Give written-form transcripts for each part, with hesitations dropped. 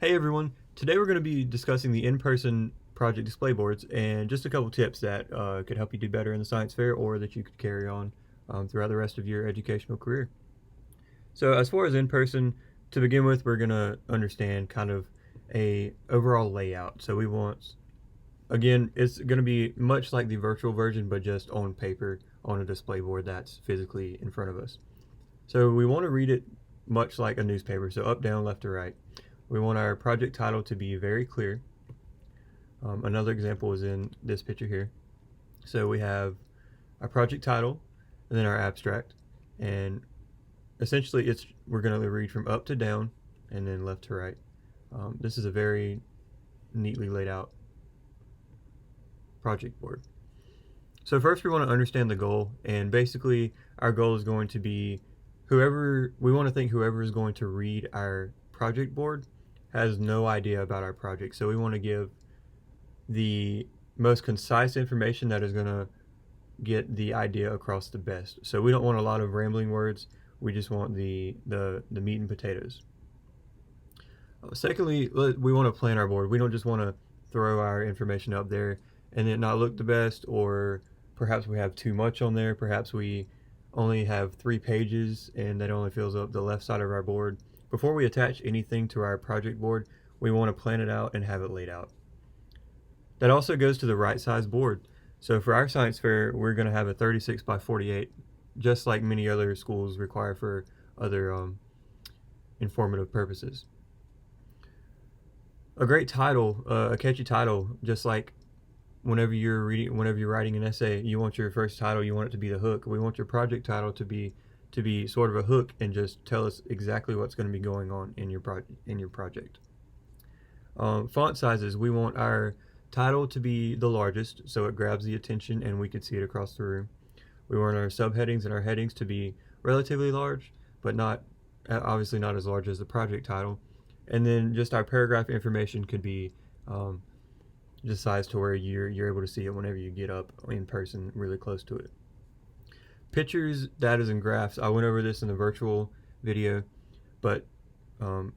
Hey everyone, today we're going to be discussing the in-person project display boards and just a couple tips that could help you do better in the science fair or that you could carry on throughout the rest of your educational career. So as far as in-person, to begin with, we're going to understand kind of a overall layout. So we want, again, it's going to be much like the virtual version, but just on paper on a display board that's physically in front of us. So we want to read it much like a newspaper, so up, down, left to right. We want our project title to be very clear. Another example is in this picture here. So we have our project title and then our abstract, and essentially we're going to read from up to down and then left to right. This is a very neatly laid out project board. So first we want to understand the goal, and basically our goal is going to be whoever is going to read our project board has no idea about our project. So we want to give the most concise information that is going to get the idea across the best. So we don't want a lot of rambling words. We just want the meat and potatoes. Secondly, we want to plan our board. We don't just want to throw our information up there and it not look the best, or perhaps we have too much on there. Perhaps we only have 3 pages and that only fills up the left side of our board. Before we attach anything to our project board, we want to plan it out and have it laid out. That also goes to the right size board. So for our science fair, we're going to have a 36 by 48, just like many other schools require for other informative purposes. A great title, a catchy title, just like whenever you're writing an essay, you want your first title, you want it to be the hook. We want your project title to be sort of a hook and just tell us exactly what's going to be going on in your project. Font sizes, we want our title to be the largest so it grabs the attention and we can see it across the room. We want our subheadings and our headings to be relatively large, but not obviously not as large as the project title. And then just our paragraph information could be just size to where you're able to see it whenever you get up in person really close to it. Pictures, data, and graphs, I went over this in the virtual video, but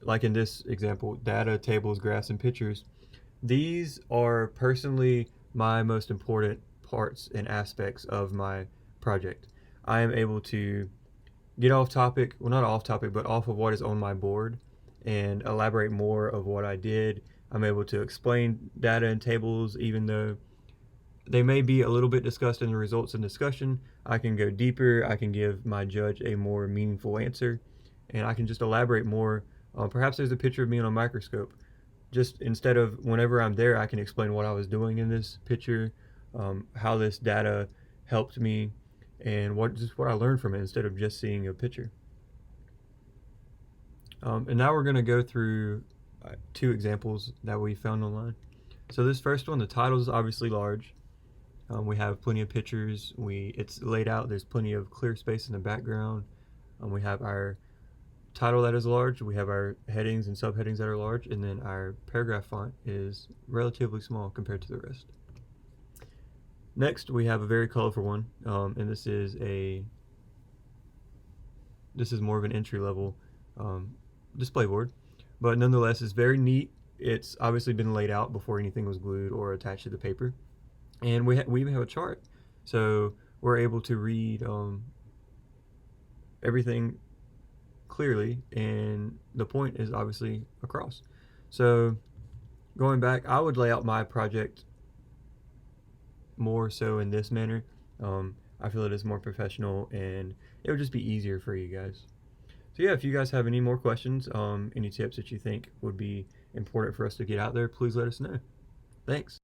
like in this example, data, tables, graphs, and pictures, these are personally my most important parts and aspects of my project. I am able to get off topic, well, not off topic, but off of what is on my board and elaborate more of what I did. I'm able to explain data and tables, even though they may be a little bit discussed in the results and discussion. I can go deeper, I can give my judge a more meaningful answer, and I can just elaborate more. Perhaps there's a picture of me on a microscope. Just instead of whenever I'm there, I can explain what I was doing in this picture, how this data helped me, and what I learned from it instead of just seeing a picture. And now we're going to go through 2 examples that we found online. So this first one, the title is obviously large. We have plenty of pictures. It's laid out. There's plenty of clear space in the background. We have our title that is large. We have our headings and subheadings that are large, and then our paragraph font is relatively small compared to the rest. Next, we have a very colorful one, and this is more of an entry level display board, but nonetheless, it's very neat. It's obviously been laid out before anything was glued or attached to the paper. And we even have a chart, so we're able to read everything clearly, and the point is obviously across. So going back, I would lay out my project more so in this manner. I feel it is more professional, and it would just be easier for you guys. So yeah, if you guys have any more questions, any tips that you think would be important for us to get out there, please let us know. Thanks.